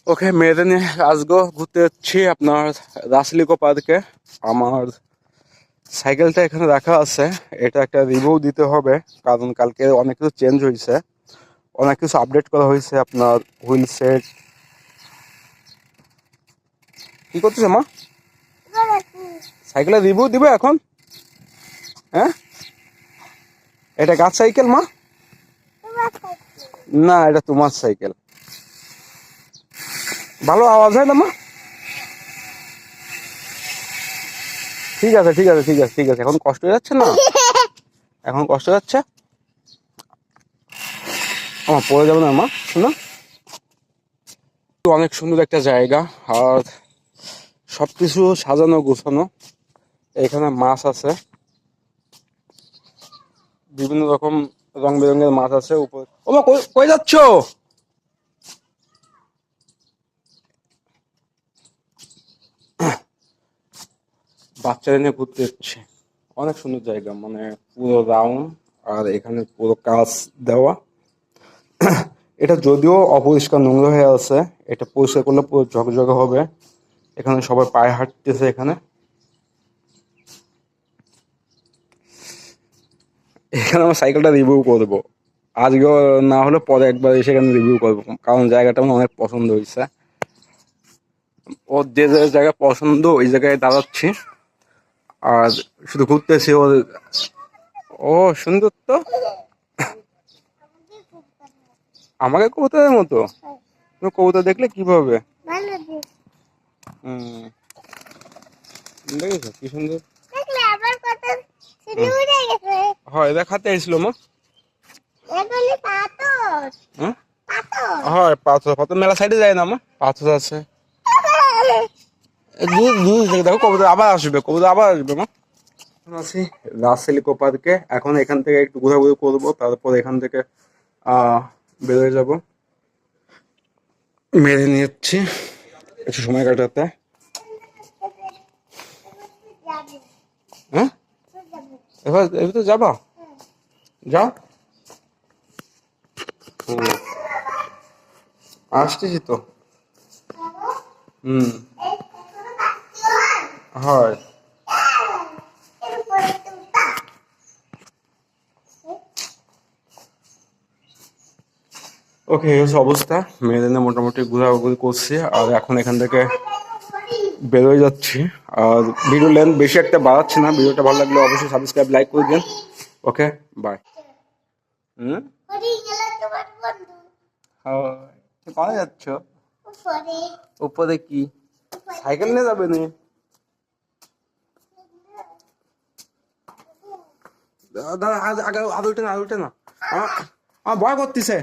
ওকে, মেয়েদের নিয়ে আজকে ঘুরতে যাচ্ছি আপনার রাসলিকো পার্কে। আমার সাইকেলটা এখানে রাখা আছে, এটা একটা রিভিউ দিতে হবে, কারণ কালকে অনেক কিছু চেঞ্জ হয়েছে, অনেক কিছু আপডেট করা হয়েছে। আপনার হুইল সেট, কি করতেছে মা? সাইকেলের রিভিউ দিবে এখন? হ্যাঁ, এটা কার সাইকেল মা? না, এটা তোমার সাইকেল। ভালো আওয়াজ হয় না মা? ঠিক আছে ঠিক আছে ঠিক আছে ঠিক আছে, এখন কষ্ট হয়ে যাচ্ছে না? এখন কষ্ট হয়ে যাচ্ছে? আমার পড়ে যাবে না মা, শোনো। অনেক সুন্দর একটা জায়গা, আর সবকিছু সাজানো গোছানো। এখানে মাছ আছে, বিভিন্ন রকম রং বেরঙের মাছ আছে উপরে। ও মা, কই যাচ্ছ? বাচ্চারা নিয়ে ঘুরতে যাচ্ছে। অনেক সুন্দর জায়গা, মানে পুরো রাউন্ড, আর এখানে পুরো কাঁচ দেওয়া। এটা যদিও অপরিষ্কার নোংরা হয়ে আছে, এটা পরিষ্কার করলে পুরো ঝকঝকে হবে। এখানে সবাই পায়ে হাঁটতেছে। এখানে এখানে আমার সাইকেলটা রিভিউ করবো আজকে, না হলে পরে একবার এসে এখানে রিভিউ করবো, কারণ জায়গাটা আমার অনেক পছন্দ হয়েছে। ওর যে যে জায়গা পছন্দ ওই জায়গায় দাঁড়াচ্ছি, আর শুধু ঘুরতেছি ওর। ও সুন্দর তো, আমাকে কবুতরের মতো। তুমি কবুতর দেখলে কিভাবে? হুম, দেখেছো কি সুন্দর? হয় দেখাতে এসেছিল মা। হ্যাঁ, হয় পাথর পাথর মেলা সাইডে যায় না মা, পাথর আছে। দূর দূর থেকে দেখো, কবুতর আবার আসবে, কবুতর আবার আসবে মা। এখন আছি রাসেলিকো পার্কে, এখন এখান থেকে একটু ঘোরাঘুরি করবো, তারপর এখান থেকে বেরোয় যাব। মেরে নিচ্ছি একটু সময় কাটাতে। হ্যাঁ, এবার এবার তো যাবা, যাও। হুম, আসতেছি তো। হুম, হয়। ওকে, এই হচ্ছে অবস্থা। মেয়েদের মোটামুটি ঘোরাঘুরি করছি, আর এখন এখান থেকে বেরোয় যাচ্ছি। আর ভিডিও লেন্থ বেশি একটা বাড়াচ্ছি না, ভিডিওটা ভালো লাগলে অবশ্যই সাবস্ক্রাইব লাইক করে দিন। ওকে, বাই। হুম, কোথায় যাচ্ছ? উপরে কি সাইকেল নিয়ে যাবে নি? দাদা আজ আগে আদুলটে না, আদুলটে না, আমার ভয় করতেছে।